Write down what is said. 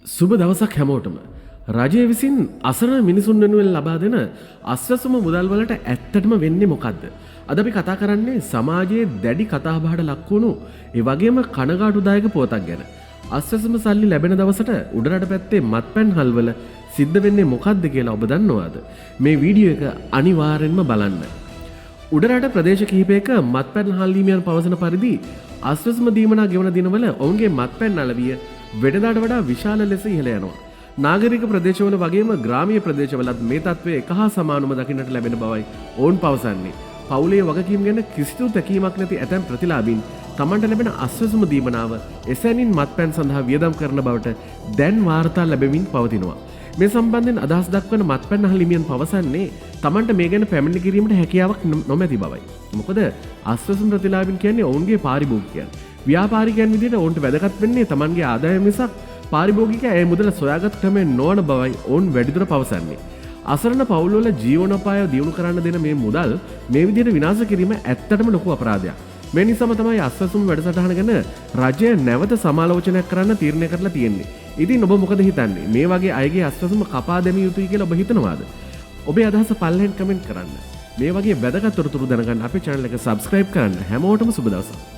සුබ දවසක් හැමෝටම. රජය විසින් අසරණ මිනිසුන් වෙනුවෙන් ලබා දෙන අස්වැසුම මුදල් වලට ඇත්තටම වෙන්නේ මොකද්ද? අද අපි කතා කරන්නේ සමාජයේ දැඩි කතාබහට ලක් වුණු ඒ වගේම කනගාටුදායක පුවතක් ගැන. අස්වැසුම සල්ලි ලැබෙන දවසට උඩරට පැත්තේ මත්පැන් හල්වල සිද්ධ වෙන්නේ මොකද්ද කියලා ඔබ දන්නවද? මේ වීඩියෝ එක අනිවාර්යෙන්ම බලන්න. උඩරට ප්‍රදේශ කිහිපයක මත්පැන් හල්ලීමයන් පවසන පරිදි අස්වැසුම දීමනා ගෙවන දිනවල ඔවුන්ගේ මත්පැන් අලවිය වෙනදාට වඩා විශාල ලෙස ඉහළ යනවා. නාගරික ප්‍රදේශවල වගේම ග්‍රාමීය ප්‍රදේශවලත් මේ තත්ත්වය එක හා සමානව දකින්නට ලැබෙන බවයි ඔවුන් පවසන්නේ. පවුලේ වගකීම් ගැන කිසිදු තැකීමක් නැති ඇතැම් ප්‍රතිලාභීන් තමන්ට ලැබෙන අස්වැසුම දීමනාව එසැනින් මත්පැන් සඳහා වියදම් කරන බවට දැන් වාර්තා ලැබෙමින් පවතිනවා. මේ සම්බන්ධයෙන් අදහස් දක්වන මත්පැන් අහලිමියන් පවසන්නේ තමන්ට මේ ගැන පැමිණිලි කිරීමට හැකියාවක් නොමැති බවයි. මොකද අස්වැසුම් ප්‍රතිලාභීන් කියන්නේ ඔවුන්ගේ පාරිභෝගිකයන්. ව්‍යාපාරිකයන් විදිහට ඔවුන්ට වැදගත් වෙන්නේ තමන්ගේ ආදායම මිසක් පාරිභෝගිකයා ඒ මුදල සොයාගත් ක්‍රමය නොවන බවයි ඔවුන් වැඩිදුර පවසන්නේ. අසරණ පවුල්වල ජීවනෝපාය දියුණු කරන්න දෙන මේ මුදල් මේ විදිහට විනාශ කිරීම ඇත්තටම ලොකු අපරාධයක්. මේ නිසාම තමයි අස්වැසුම් වැඩසටහන ගැන රජය නැවත සමාලෝචනයක් කරන්න තීරණය කරලා තියෙන්නේ. ඉතින් ඔබ මොකද හිතන්නේ? මේ වගේ අයගේ අස්වැසුම කපා දැමිය යුතුයි කියලා ඔබ හිතනවාද? ඔබේ අදහස පල්ලෙන් කමෙන්ට් කරන්න. මේ වගේ වැදගත් තොරතුරු දැනගන්න අපේ channel එක subscribe කරන්න. හැමෝටම සුබ දවසක්.